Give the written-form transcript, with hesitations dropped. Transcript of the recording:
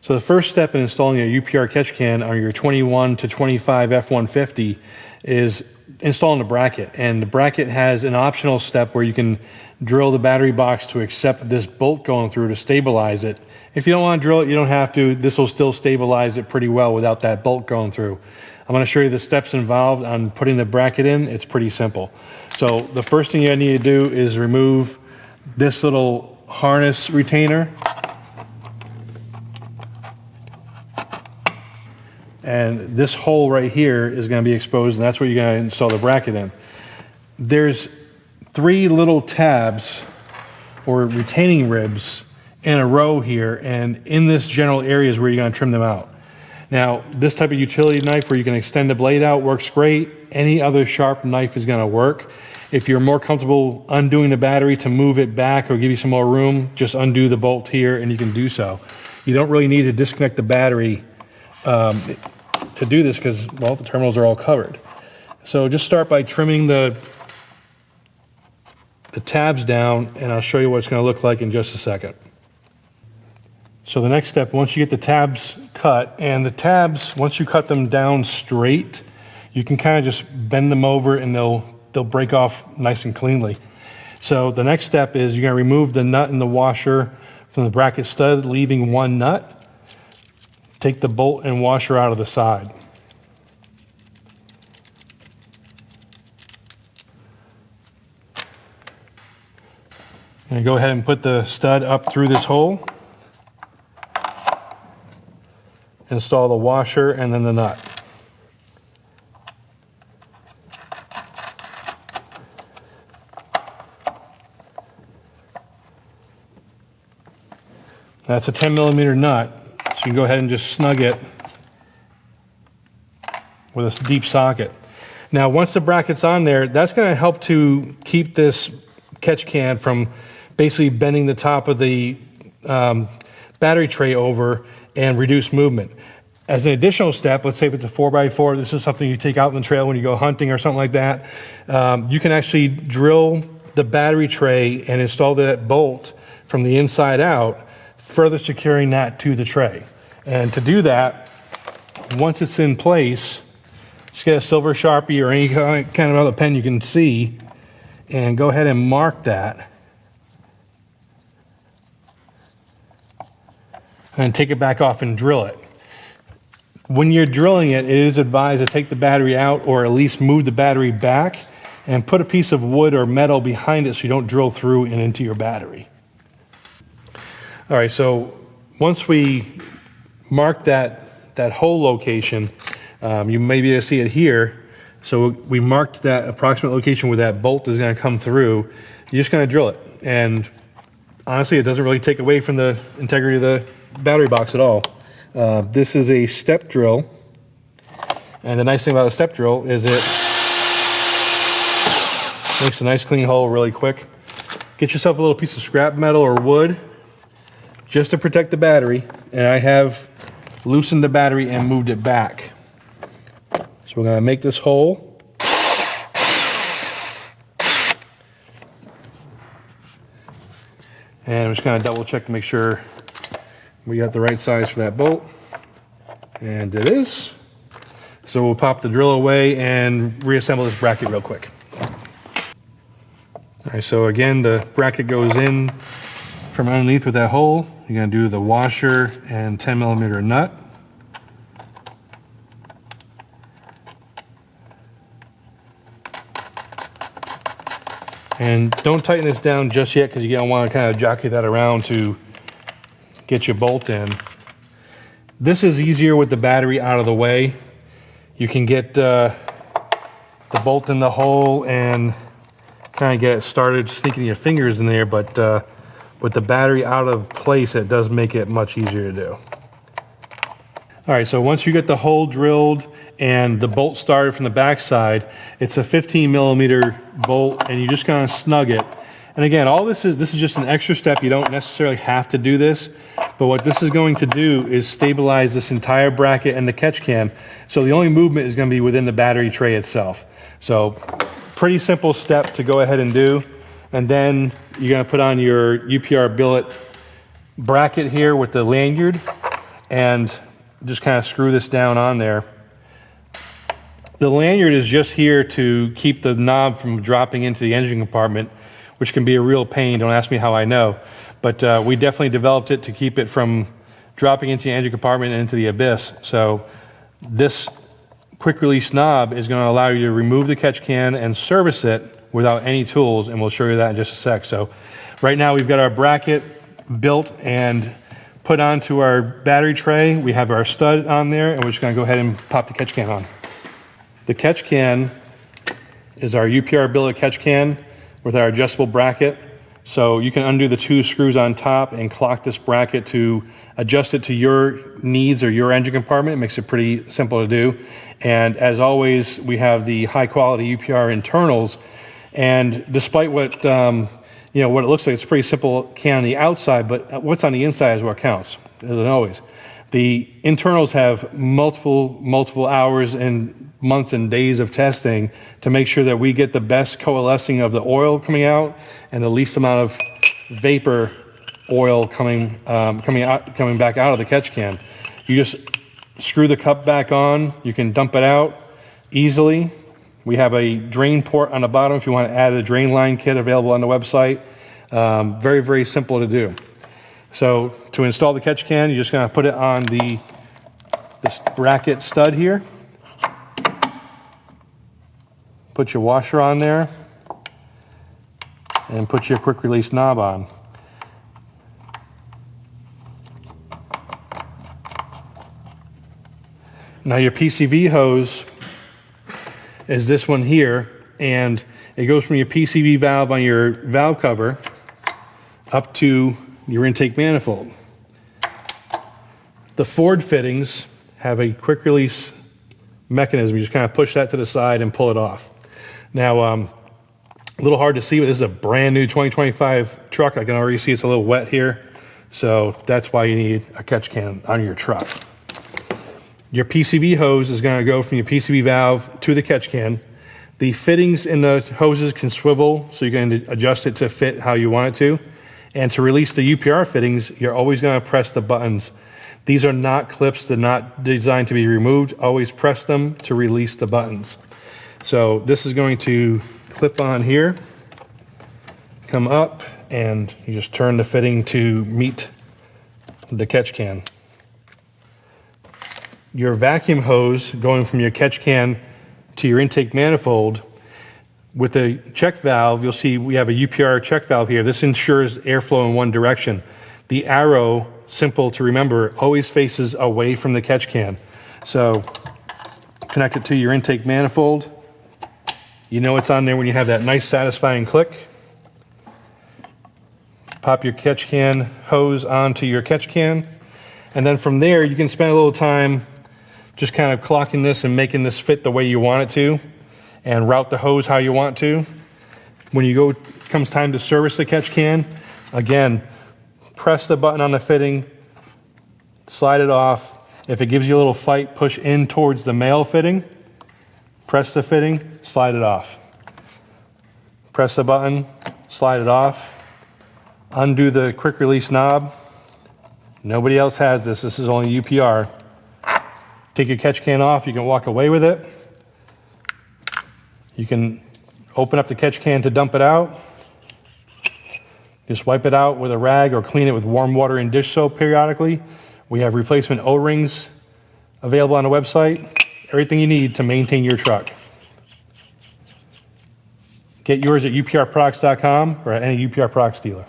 So the first step in installing a UPR catch can on your 21 to 25 F150 is installing the bracket. And the bracket has an optional step where you can drill the battery box to accept this bolt going through to stabilize it. If you don't want to drill it, you don't have to. This will still stabilize it pretty well without that bolt going through. I'm going to show you the steps involved on putting the bracket in. It's pretty simple. So the first thing you need to do is remove this little harness retainer. And this hole right here is going to be exposed, and that's what you're going to install the bracket in. There's 3 little tabs or retaining ribs in a row here, and in this general area is where you're going to trim them out. Now, this type of utility knife where you can extend the blade out works great. Any other sharp knife is going to work. If you're more comfortable undoing the battery to move it back or give you some more room, just undo the bolt here and you can do so. You don't really need to disconnect the battery to do this because, well, the terminals are all covered. So just start by trimming the tabs down, and I'll show you what it's going to look like in just a second. So the next step, once you get the tabs cut, and the tabs, once you cut them down straight, you can kind of just bend them over and they'll break off nice and cleanly. So the next step is you're going to remove the nut and the washer from the bracket stud, leaving one nut. Take the bolt and washer out of the side. And go ahead and put the stud up through this hole. Install the washer and then the nut. That's a 10mm nut. So you can go ahead and just snug it with a deep socket. Now, once the bracket's on there, that's going to help to keep this catch can from basically bending the top of the battery tray over and reduce movement. As an additional step, let's say if it's a 4x4, this is something you take out in the trail when you go hunting or something like that, you can actually drill the battery tray and install that bolt from the inside out, further securing that to the tray. And to do that, once it's in place, just get a silver Sharpie or any kind of other pen you can see and go ahead and mark that. And take it back off and drill it. When you're drilling it, it is advised to take the battery out or at least move the battery back and put a piece of wood or metal behind it so you don't drill through and into your battery. All right, so once we mark that hole location, you may be able to see it here. So we marked that approximate location where that bolt is going to come through. You're just going to drill it. And honestly, it doesn't really take away from the integrity of the battery box at all. This is a step drill. And the nice thing about a step drill is it makes a nice clean hole really quick. Get yourself a little piece of scrap metal or wood just to protect the battery, and I have loosened the battery and moved it back. So we're going to make this hole. And I'm just going to double check to make sure we got the right size for that bolt. And it is. So we'll pop the drill away and reassemble this bracket real quick. All right, so again, the bracket goes in from underneath with that hole. You're going to do the washer and 10mm nut. And don't tighten this down just yet because you don't want to kind of jockey that around to get your bolt in. This is easier with the battery out of the way. You can get the bolt in the hole and kind of get it started sneaking your fingers in there, but with the battery out of place, it does make it much easier to do. All right, so once you get the hole drilled and the bolt started from the back side, it's a 15mm bolt, and you just kind of snug it. And again, all this is just an extra step. You don't necessarily have to do this, but what this is going to do is stabilize this entire bracket and the catch can. So the only movement is going to be within the battery tray itself. So pretty simple step to go ahead and do. And then you're going to put on your UPR billet bracket here with the lanyard. and just kind of screw this down on there. The lanyard is just here to keep the knob from dropping into the engine compartment, which can be a real pain. Don't ask me how I know. But we definitely developed it to keep it from dropping into the engine compartment and into the abyss. So this quick release knob is going to allow you to remove the catch can and service it without any tools, and we'll show you that in just a sec. So right now we've got our bracket built and put onto our battery tray. We have our stud on there, and we're just going to go ahead and pop the catch can on. The catch can is our UPR Billet catch can with our adjustable bracket. So you can undo the 2 screws on top and clock this bracket to adjust it to your needs or your engine compartment. It makes it pretty simple to do. And as always, we have the high quality UPR internals. And despite what what it looks like, it's a pretty simple can on the outside, but what's on the inside is what counts, as always. The internals have multiple hours and months and days of testing to make sure that we get the best coalescing of the oil coming out and the least amount of vapor oil coming back out of the catch can. You just screw the cup back on. You can dump it out easily. We have a drain port on the bottom if you want to add a drain line kit available on the website. Very, very simple to do. So to install the catch can, you're just going to put it on this bracket stud here. Put your washer on there and put your quick release knob on. Now your PCV hose is this one here, and it goes from your PCV valve on your valve cover up to your intake manifold. The Ford fittings have a quick release mechanism. You just kind of push that to the side and pull it off. Now, a little hard to see, but this is a brand new 2025 truck. I can already see it's a little wet here, so that's why you need a catch can on your truck. Your PCV hose is going to go from your PCV valve to the catch can. The fittings in the hoses can swivel, so you can adjust it to fit how you want it to. And to release the UPR fittings, you're always going to press the buttons. These are not clips. They're not designed to be removed. Always press them to release the buttons. So this is going to clip on here, come up, and you just turn the fitting to meet the catch can. Your vacuum hose going from your catch can to your intake manifold, with the check valve, you'll see we have a UPR check valve here. This ensures airflow in one direction. The arrow, simple to remember, always faces away from the catch can. So connect it to your intake manifold. You know it's on there when you have that nice satisfying click. Pop your catch can hose onto your catch can. And then from there, you can spend a little time just kind of clocking this and making this fit the way you want it to, and route the hose how you want to. When comes time to service the catch can, again, press the button on the fitting, slide it off. If it gives you a little fight, push in towards the male fitting, press the fitting, slide it off. Press the button, slide it off, undo the quick release knob. Nobody else has this. This is only UPR. Take your catch can off. You can walk away with it. You can open up the catch can to dump it out. Just wipe it out with a rag or clean it with warm water and dish soap periodically. We have replacement O-rings available on the website. Everything you need to maintain your truck. Get yours at uprproducts.com or at any UPR Products dealer.